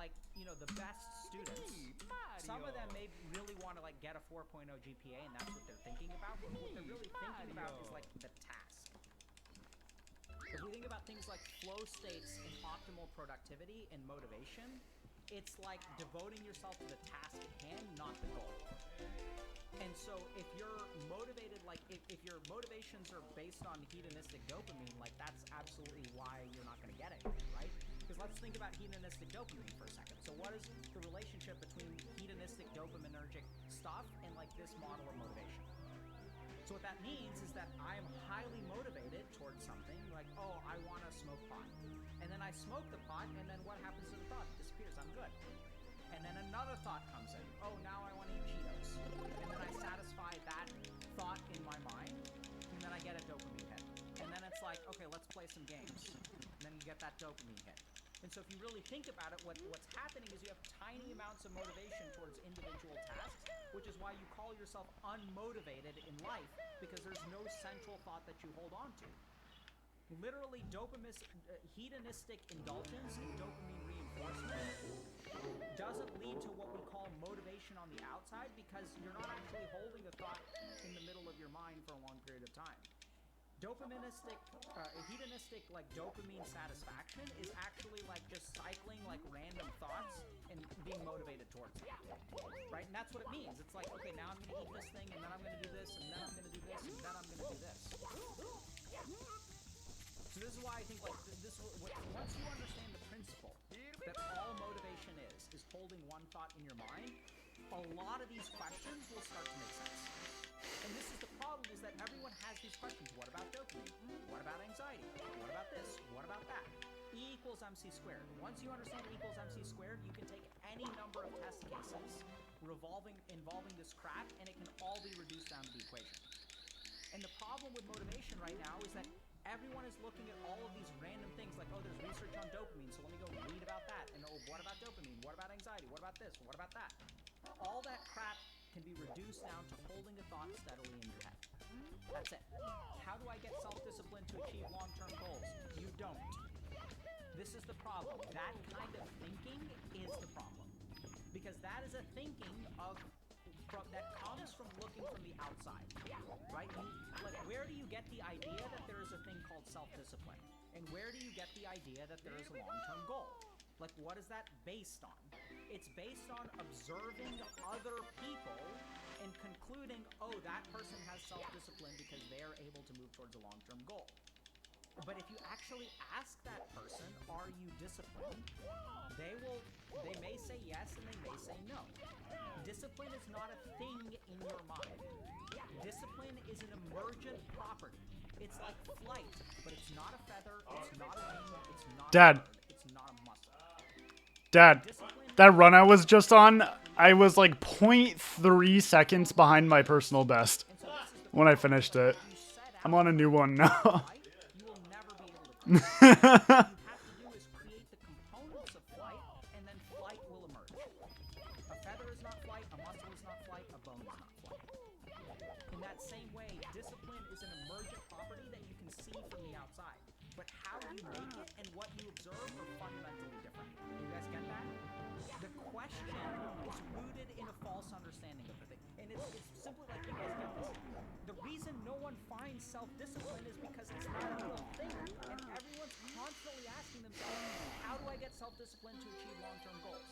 like, you know, the best students, some of them may really want to like get a 4.0 GPA, and that's what they're thinking about. But what they're really thinking about is like the task. If we think about things like flow states and optimal productivity and motivation, it's like devoting yourself to the task at hand, not the goal. And so if you're motivated, like if your motivations are based on hedonistic dopamine, like that's absolutely why you're not going to get it, right? Because let's think about hedonistic dopamine for a second. So what is the relationship between hedonistic dopaminergic stuff and like this model of motivation? So what that means is that I am highly motivated towards something like, oh, I want to smoke pot. And then I smoke the pot, and then what happens to the thought? It disappears. I'm good. And then another thought comes in. Oh, now I want to eat Cheetos. And then I satisfy that thought in my mind, and then I get a dopamine hit. And then it's like, okay, let's play some games. And then you get that dopamine hit. And so if you really think about it, what's happening is you have tiny amounts of motivation towards individual tasks, which is why you call yourself unmotivated in life, because there's no central thought that you hold on to. Literally, hedonistic indulgence and dopamine reinforcement doesn't lead to what we call motivation on the outside, because you're not actually holding a thought in the middle of your mind for a long period of time. Hedonistic like dopamine satisfaction is actually like just cycling like random thoughts and being motivated towards it, right? And that's what it means. It's like, okay, now I'm going to eat this thing, and then I'm going to do this, and then I'm going to do this, and then I'm going to do this. So this is why I think like once you understand the principle that all motivation is holding one thought in your mind, a lot of these questions will start to make sense. And this is the problem, is that everyone has these questions. What about dopamine? What about anxiety? What about this? What about that? E equals MC squared. Once you understand E equals MC squared, you can take any number of test cases involving this crap, and it can all be reduced down to the equation. And the problem with motivation right now is that everyone is looking at all of these random things like, oh, there's research on dopamine, so let me go read about that. And oh, what about dopamine? What about anxiety? What about this? What about that? All that crap can be reduced down to holding a thought steadily in your head. That's it. How do I get self-discipline to achieve long-term goals? You don't. This is the problem. That kind of thinking is the problem. Because that is a thinking that comes from looking from the outside, right? Like, where do you get the idea that there is a thing called self-discipline? And where do you get the idea that there is a long-term goal? Like, what is that based on? It's based on observing other people and concluding, oh, that person has self-discipline because they are able to move towards a long-term goal. But if you actually ask that person, are you disciplined? They may say yes, and they may say no. Discipline is not a thing in your mind. Discipline is an emergent property. It's like flight, but it's not a feather, it's not a wing, it's not a bird, it's not a muscle. Dad, that run I was just on, I was like 0.3 seconds behind my personal best when I finished it. I'm on a new one now. You will never be able to cruise. What you have to do is create the components of flight, and then flight will emerge. A feather is not flight, a muscle is not flight, a bone is not flight. In that same way, discipline is an emergent property that you can see from the outside. But how you make it and what you observe are fundamentally different. You guys get that? The question is rooted in a false understanding of the thing. And it's simply like, you guys get this. The reason no one finds self-discipline is because it's not a real thing. And everyone's constantly asking themselves, how do I get self-discipline to achieve long-term goals?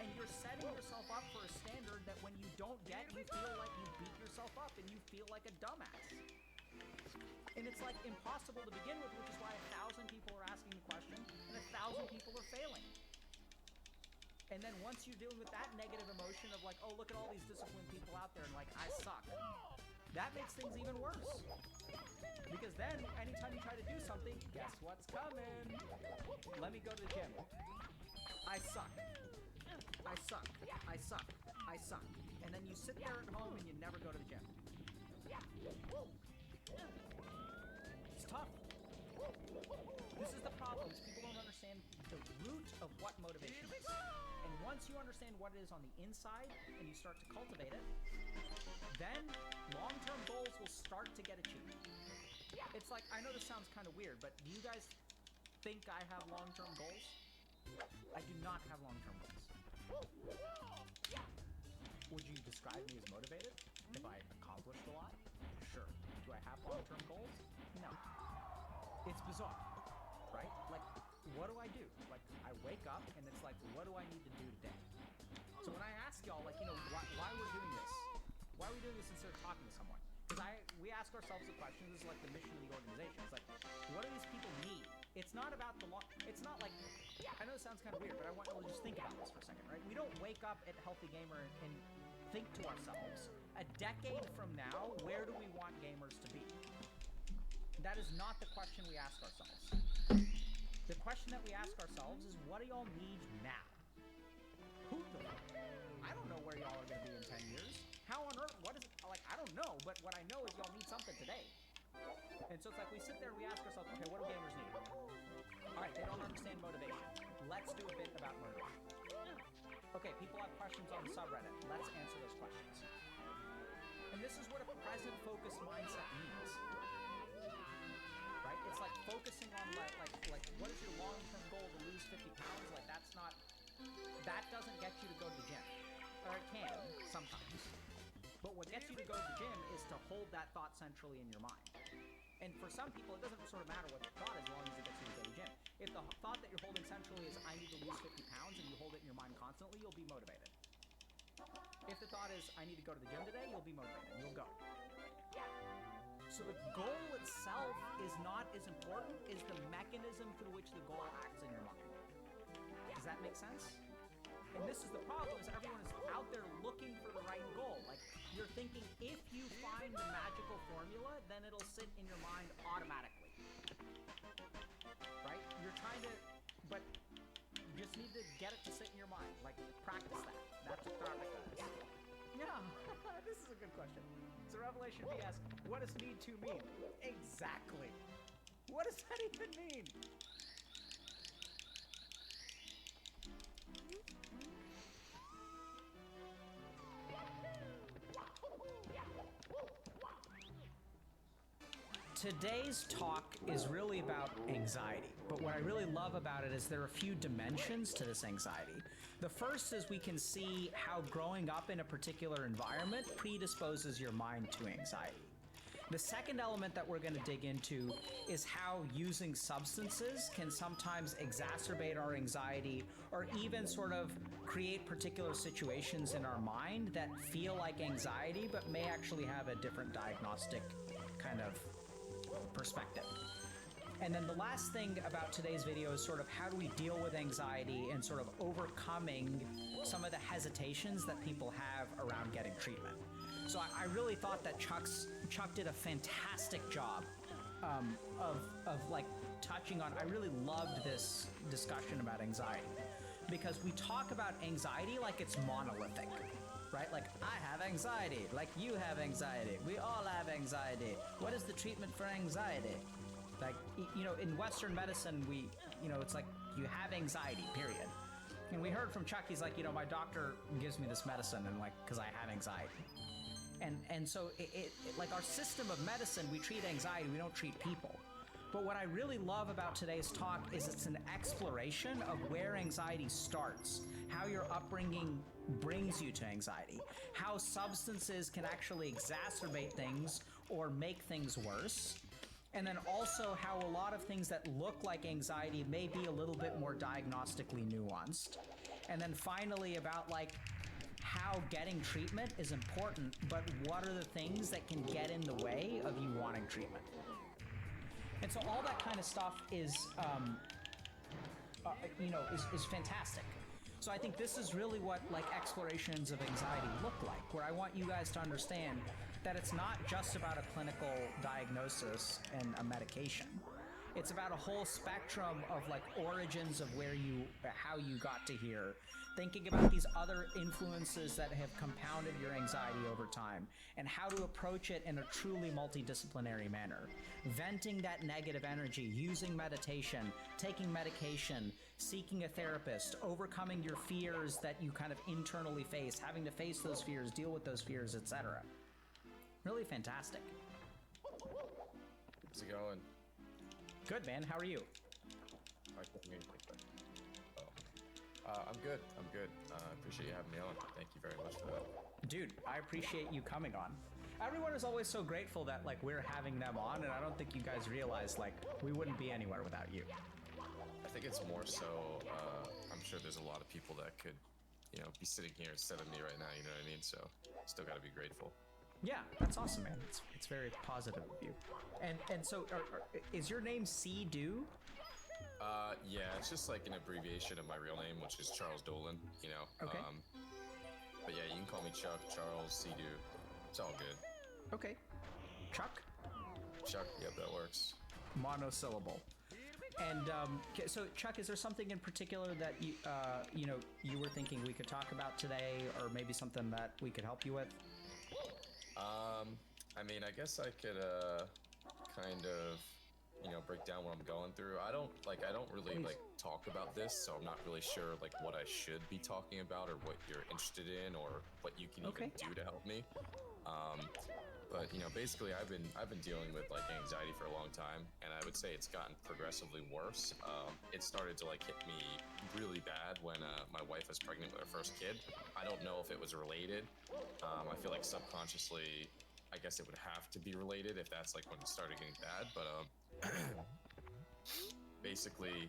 And you're setting yourself up for a standard that when you don't get, you feel like you beat yourself up and you feel like a dumbass. And it's like impossible to begin with, which is why 1,000 people are asking the question and 1,000 people are failing. And then once you're dealing with that negative emotion of like, oh, look at all these disciplined people out there and like, I suck. That makes things even worse. Because then anytime you try to do something, guess what's coming? Let me go to the gym. I suck. I suck. I suck. I suck. And then you sit there at home and you never go to the gym. It's tough. This is the problem. People don't understand the root of what motivation is. And once you understand what it is on the inside and you start to cultivate it, then long-term goals will start to get achieved. It's like, I know this sounds kind of weird, but do you guys think I have long-term goals? I do not have long-term goals. Would you describe me as motivated if I accomplished a lot? Sure. Do I have long-term goals? No. It's bizarre, right? Like, what do I do? Like, I wake up and it's like, what do I need to do today? So when I ask y'all, like, why we're doing this, why are we doing this instead of talking to someone? Because we ask ourselves the question, this is like the mission of the organization. It's like, what do these people need? It's not about the law. It's not like, I know it sounds kind of weird, but I want you to just think about this for a second, right? We don't wake up at Healthy Gamer and think to ourselves, a decade from now, where do we want gamers to be? That is not the question we ask ourselves. The question that we ask ourselves is, what do y'all need now? Who the fuck? I don't know where y'all are going to be in 10 years. How on earth? What is it? Like, I don't know, but what I know is y'all need something today. And so it's like we sit there and we ask ourselves, okay, what do gamers need? All right, they don't understand motivation. Let's do a bit about motivation. Okay, people have questions on the subreddit. Let's answer those questions. And this is what a present-focused mindset means. Right? It's like focusing on like what is your long-term goal to lose 50 pounds? Like that doesn't get you to go to the gym. Or it can, sometimes. But what gets you to go to the gym is to hold that thought centrally in your mind. And for some people, it doesn't sort of matter what the thought is as long as it gets you to go to the gym. If the thought that you're holding centrally is, I need to lose 50 pounds, and you hold it in your mind constantly, you'll be motivated. If the thought is, I need to go to the gym today, you'll be motivated. You'll go. So the goal itself is not as important as the mechanism through which the goal acts in your mind. Does that make sense? And this is the problem, is everyone is out there looking for the right goal. Like, you're thinking, if you find the magical formula, then it'll sit in your mind automatically. Right? You're trying to, but you just need to get it to sit in your mind. Like, practice that. That's what Tharmic does. Yeah, this is a good question. So Revelation B asks, what does need to mean? Exactly. What does that even mean? Today's talk is really about anxiety, but what I really love about it is there are a few dimensions to this anxiety. The first is we can see how growing up in a particular environment predisposes your mind to anxiety. The second element that we're going to dig into is how using substances can sometimes exacerbate our anxiety or even sort of create particular situations in our mind that feel like anxiety but may actually have a different diagnostic kind of perspective. And then the last thing about today's video is sort of how do we deal with anxiety and sort of overcoming some of the hesitations that people have around getting treatment. So I really thought that Chuck did a fantastic job of like touching on, I really loved this discussion about anxiety because we talk about anxiety like it's monolithic. Right? Like, I have anxiety, like you have anxiety, we all have anxiety. What is the treatment for anxiety? Like, in Western medicine, it's like you have anxiety, period. And we heard from Chuck, he's like, my doctor gives me this medicine and like, cause I have anxiety. And so it like our system of medicine, we treat anxiety, we don't treat people. But what I really love about today's talk is it's an exploration of where anxiety starts, how your upbringing brings you to anxiety, how substances can actually exacerbate things or make things worse, and then also how a lot of things that look like anxiety may be a little bit more diagnostically nuanced. And then finally about like how getting treatment is important, but what are the things that can get in the way of you wanting treatment? And so all that kind of stuff is fantastic. So I think this is really what like explorations of anxiety look like, where I want you guys to understand that it's not just about a clinical diagnosis and a medication. It's about a whole spectrum of like origins of how you got to here, thinking about these other influences that have compounded your anxiety over time, and how to approach it in a truly multidisciplinary manner. Venting that negative energy, using meditation, taking medication, seeking a therapist, overcoming your fears that you kind of internally face, having to face those fears, deal with those fears, etc. Really fantastic. How's it going? Good, man. How are you? I can hear you. Oh. I'm good. I'm good. Appreciate you having me on. Thank you very much for that. Dude, I appreciate you coming on. Everyone is always so grateful that like we're having them on, and I don't think you guys realize like we wouldn't be anywhere without you. I think it's more so, I'm sure there's a lot of people that could, be sitting here instead of me right now, you know what I mean? So, still gotta be grateful. Yeah, that's awesome, man. It's very positive of you. And so, is your name C-Do? Yeah, it's just like an abbreviation of my real name, which is Charles Dolan, Okay. But yeah, you can call me Chuck, Charles, C-Do. It's all good. Okay. Chuck? Chuck, yep, that works. Monosyllable. And so, Chuck, is there something in particular that you were thinking we could talk about today, or maybe something that we could help you with? I mean, I guess I could, kind of, break down what I'm going through. I don't really, Please. talk about this, so I'm not really sure, what I should be talking about, or what you're interested in, or what you can Okay. even do to help me. But, basically, I've been dealing with, anxiety for a long time, and I would say it's gotten progressively worse. It started to, hit me really bad when, my wife was pregnant with her first kid. I don't know if it was related. I feel like subconsciously, I guess it would have to be related if that's, when it started getting bad, but, basically,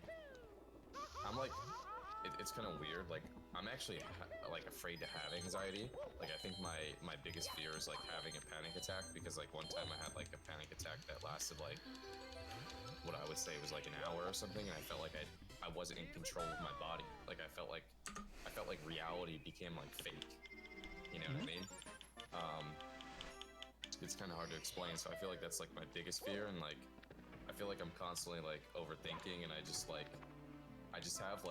I'm it's kind of weird. I'm actually afraid to have anxiety. I think my biggest fear is having a panic attack, because one time I had a panic attack that lasted what I would say was an hour or something, and I felt like I wasn't in control of my body. I felt like reality became fake. You know what I mean? It's kind of hard to explain. So I feel like that's my biggest fear, and I feel like I'm constantly overthinking, and I just have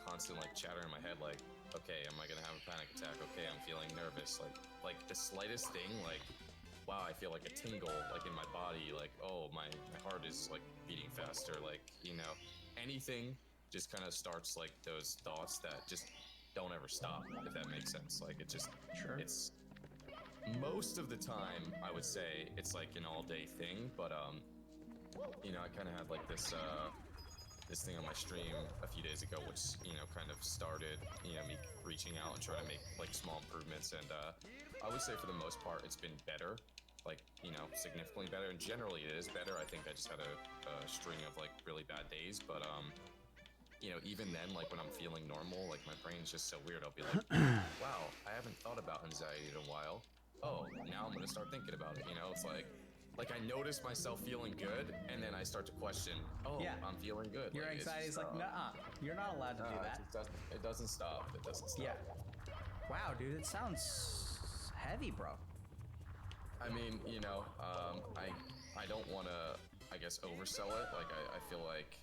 constant chatter in my head, okay, am I gonna have a panic attack? Okay, I'm feeling nervous. The slightest thing, wow, I feel a tingle in my body, oh, my heart is beating faster, anything just kind of starts those thoughts that just don't ever stop, if that makes sense. It just Sure. it's most of the time I would say it's an all day thing, but I kind of had this thing on my stream a few days ago, which kind of started me reaching out and trying to make small improvements, and I would say for the most part it's been better, significantly better, and generally it is better. I think I just had a string of really bad days, but even then, when I'm feeling normal, my brain's just so weird. I'll be like, wow, I haven't thought about anxiety in a while. Oh, now I'm gonna start thinking about it. It's I notice myself feeling good, and then I start to question, oh, Yeah. I'm feeling good. Your It's anxiety is just, nuh-uh. You're not allowed to do that. It doesn't stop. It doesn't stop. Yeah. Wow, dude, it sounds heavy, bro. I mean, I don't want to, I guess, oversell it. I feel like,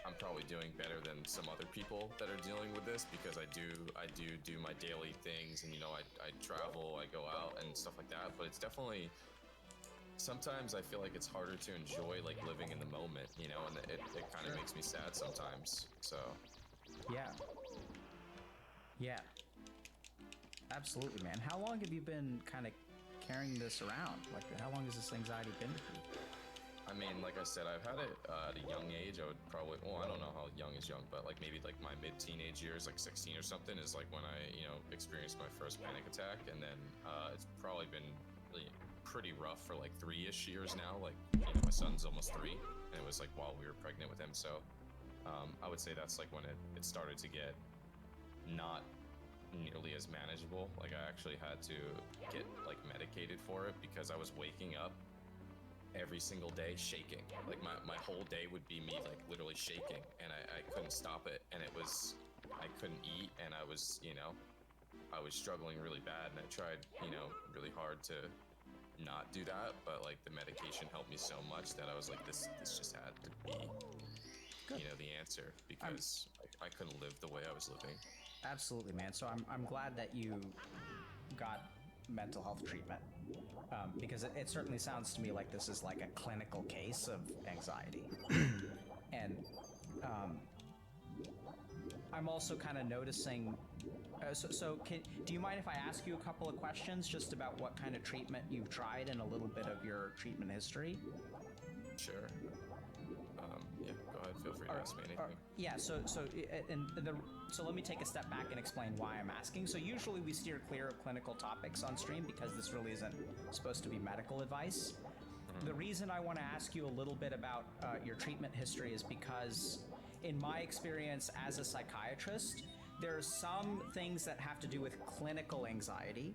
I'm probably doing better than some other people that are dealing with this, because I do my daily things, and I travel, I go out and stuff like that. But it's definitely, sometimes I feel like it's harder to enjoy living in the moment, and it kind of makes me sad sometimes. So Yeah. Yeah. Absolutely, man. How long have you been kind of carrying this around? How long has this anxiety been with you? I mean, like I said, I've had it at a young age. I would probably, well, I don't know how young is young, but maybe my mid-teenage years, 16 or something, is when I, experienced my first panic attack. And then it's probably been really pretty rough for 3-ish years now. My son's almost 3, and it was while we were pregnant with him. So I would say that's when it started to get not nearly as manageable. I actually had to get medicated for it, because I was waking up every single day shaking. My whole day would be me literally shaking, and I couldn't stop it, and I couldn't eat, and I was I was struggling really bad, and I tried really hard to not do that, but the medication helped me so much that I was this just had to be the answer, because I couldn't live the way I was living. Absolutely, man. So I'm glad that you got mental health treatment, because it certainly sounds to me like this is a clinical case of anxiety. And I'm also kind of noticing. Do you mind if I ask you a couple of questions just about what kind of treatment you've tried and a little bit of your treatment history? Sure. Yeah, go ahead, feel free to ask me anything. Yeah, so let me take a step back and explain why I'm asking. So usually we steer clear of clinical topics on stream because this really isn't supposed to be medical advice. The reason I want to ask you a little bit about your treatment history is because in my experience as a psychiatrist, there are some things that have to do with clinical anxiety,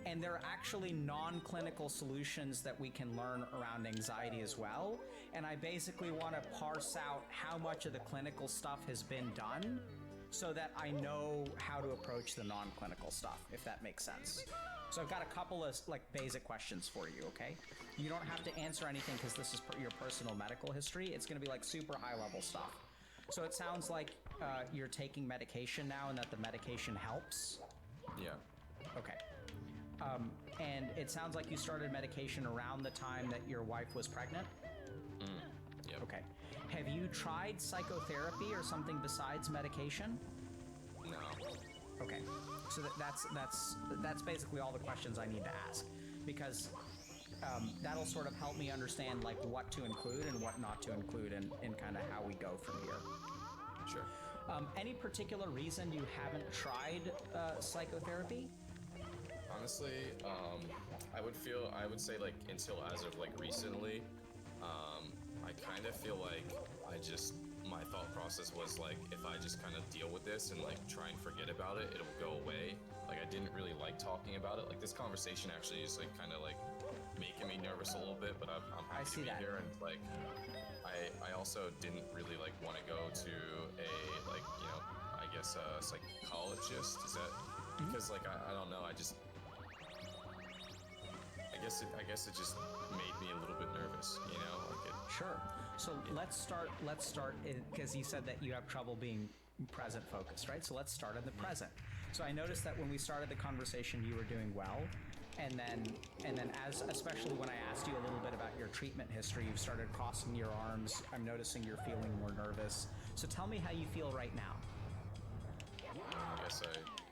and there are actually non-clinical solutions that we can learn around anxiety as well. And I basically want to parse out how much of the clinical stuff has been done so that I know how to approach the non-clinical stuff, if that makes sense. So I've got a couple of like basic questions for you, okay? You don't have to answer anything because this is your personal medical history. It's going to be like super high level stuff. So it sounds like you're taking medication now and that the medication helps. Yeah. Okay. And it sounds like you started medication around the time that your wife was pregnant? Yep. Okay. Have you tried psychotherapy or something besides medication? No. Okay. So that's basically all the questions I need to ask, because that'll sort of help me understand like what to include and what not to include in kind of how we go from here. Sure. Any particular reason you haven't tried psychotherapy? Honestly, I would say like until as of like recently, I kind of feel like my thought process was like, if I just kind of deal with this and like try and forget about it, it'll go away. Like I didn't really like talking about it. Like this conversation actually is like kind of like making me nervous a little bit, but I'm happy to be here. And like, I also didn't really like want to go to a like, you know, I guess a psychologist. Is that because like I don't know, I guess it just made me a little bit nervous, you know? Like Sure. So let's start because you said that you have trouble being present focused, right? So let's start in the present. So I noticed that when we started the conversation, you were doing well. And then especially when I asked you a little bit about your treatment history, you've started crossing your arms. I'm noticing you're feeling more nervous. So tell me how you feel right now.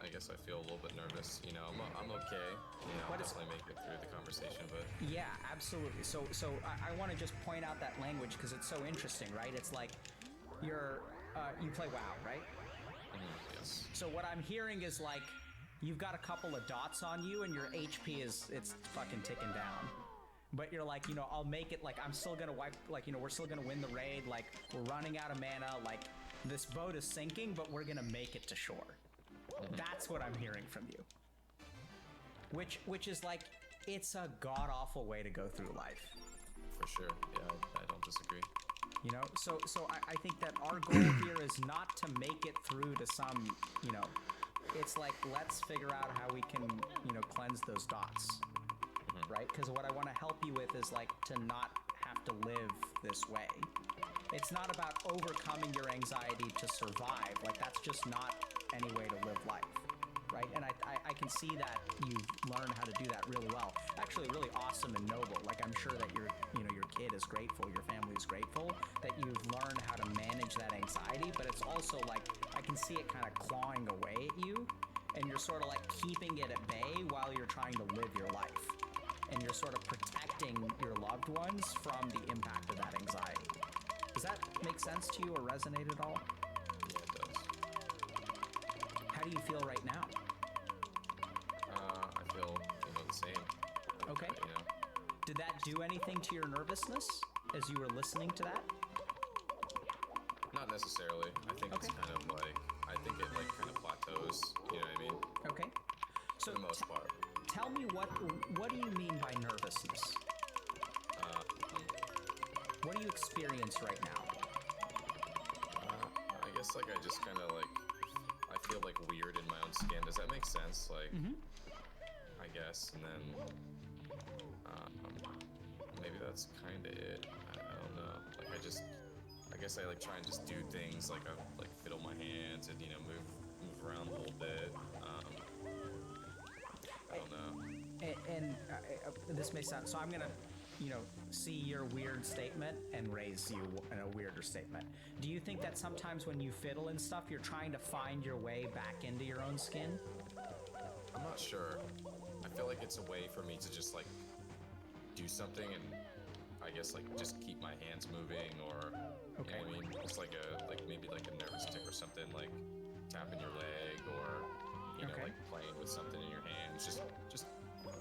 I guess I feel a little bit nervous. You know, I'm okay. You know, I'll definitely make it through the conversation, but yeah, absolutely. So I want to just point out that language because it's so interesting, right? It's like you play WoW, right? Yes. So what I'm hearing is like you've got a couple of dots on you and your HP it's fucking ticking down. But you're like, you know, I'll make it, like I'm still gonna wipe, like, you know, we're still gonna win the raid, like we're running out of mana, like this boat is sinking, but we're gonna make it to shore. That's what I'm hearing from you. Which is like, it's a god-awful way to go through life. For sure. Yeah, I don't disagree. You know, so I think that our goal here is not to make it through to some, you know, it's like, let's figure out how we can, you know, cleanse those dots, right? Because what I want to help you with is like to not have to live this way. It's not about overcoming your anxiety to survive. Like that's just not any way to live life, right? And I can see that you've learned how to do that really well. Actually, really awesome and noble. Like I'm sure that your kid is grateful, your family is grateful that you've learned how to manage that anxiety. But it's also like I can see it kind of clawing away at you, and you're sort of like keeping it at bay while you're trying to live your life, and you're sort of protecting your loved ones from the impact of that anxiety. Does that make sense to you or resonate at all? Yeah, it does. How do you feel right now? I feel, you know, the same. Okay. You know. Did that do anything to your nervousness as you were listening to that? Not necessarily. I think it's kind of like, I think it like kind of plateaus. You know what I mean? Okay. So For the most part. tell me what do you mean by nervousness? What do you experience right now? I guess like I just kind of like, I feel like weird in my own skin. Does that make sense? Like, I guess, and then maybe that's kind of it. I don't know. Like I guess I like try and just do things like I like fiddle my hands and, you know, move around a little bit. I don't know. And this may sound, so I'm gonna, you know, see your weird statement and raise you in a weirder statement. Do you think that sometimes when you fiddle and stuff, you're trying to find your way back into your own skin? I'm not sure. I feel like it's a way for me to just like do something and I guess like just keep my hands moving or Okay. You know what I mean? Just like maybe like a nervous tick or something, like tapping your leg or you know Okay. like playing with something in your hands, just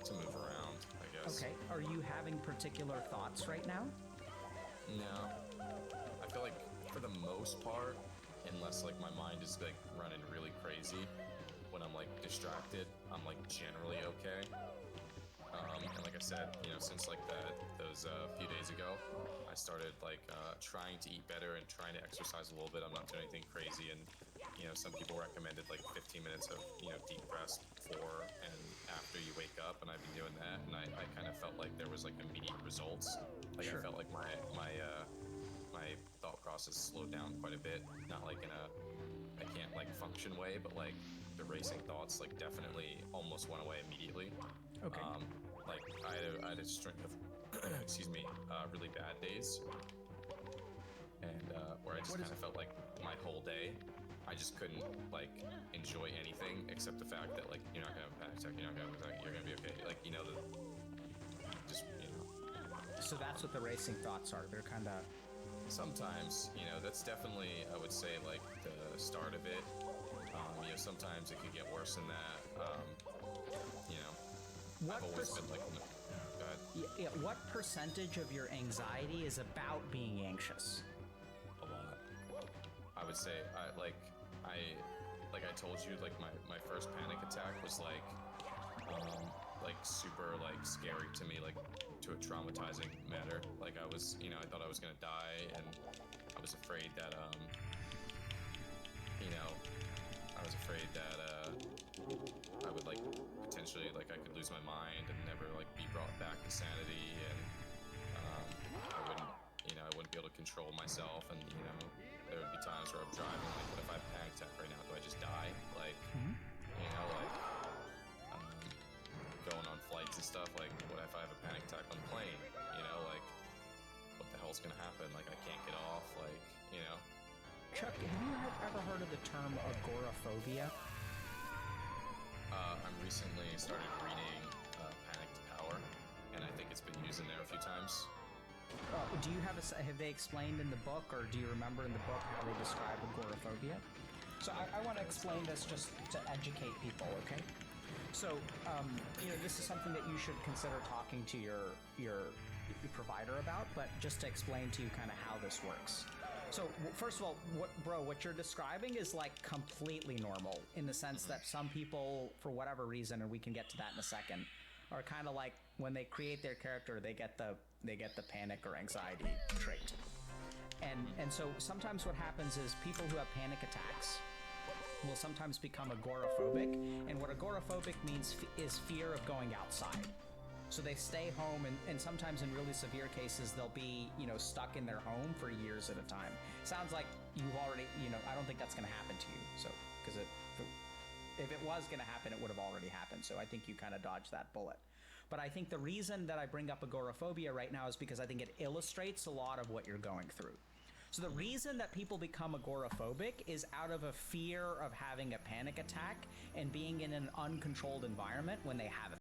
to move around, I guess. Okay. Are you having particular thoughts right now? No, I feel like for the most part, unless like my mind is like running really crazy, when I'm like distracted, I'm like generally okay. And like I said, you know, since like those few days ago, I started like trying to eat better and trying to exercise a little bit. I'm not doing anything crazy, and you know, some people recommended like 15 minutes of deep rest before and after you wake up, and I've been doing that, and I kind of felt like there was like immediate results. Like Sure. I felt like my thought process slowed down quite a bit. Not like in a I can't like function way, but like the racing thoughts like definitely almost went away immediately. Okay. Like I had a string of excuse me, really bad days, and where I just kind of felt like my whole day, I just couldn't like enjoy anything except the fact that like you're not gonna have a panic attack, you're not gonna have a panic attack, you're gonna be okay. Like you know, just you know. So that's what the racing thoughts are. They're kind of. Sometimes, you know, that's definitely, I would say, like the start of it. You know, sometimes it could get worse than that. You know, What I've always perc- been like, go ahead. What percentage of your anxiety is about being anxious? A lot. I would say, like I told you, like my first panic attack was like super like scary to me, like to a traumatizing matter. Like I was, you know, I thought I was gonna die, and I was afraid that you know, I was afraid that I would like potentially like I could lose my mind and never like be brought back to sanity, and I wouldn't, you know, I wouldn't be able to control myself, and you know, there would be times where I'm driving, like, what if I have a panic attack right now? Do I just die? Like, you know, like going on flights and stuff. Like, what if I have a panic attack on the plane? You know, like, what the hell's gonna happen? Like, I can't get off. Like, you know. Chuck, have you ever heard of the term agoraphobia? I'm recently started reading Panic to Power, and I think it's been used in there a few times. Do you have have they explained in the book, or do you remember in the book how they describe agoraphobia? So I want to explain this just to educate people, okay? So, you know, this is something that you should consider talking to your provider about, but just to explain to you kind of how this works. So, first of all, what you're describing is like completely normal in the sense that some people, for whatever reason, and we can get to that in a second, are kind of like when they create their character, they get the panic or anxiety trait. And so sometimes what happens is people who have panic attacks will sometimes become agoraphobic, and what agoraphobic means is fear of going outside. So they stay home, and sometimes in really severe cases, they'll be, you know, stuck in their home for years at a time. Sounds like you've already, you know, I don't think that's going to happen to you. So, because if it was going to happen, it would have already happened. So I think you kind of dodged that bullet. But I think the reason that I bring up agoraphobia right now is because I think it illustrates a lot of what you're going through. So the reason that people become agoraphobic is out of a fear of having a panic attack and being in an uncontrolled environment when they have it.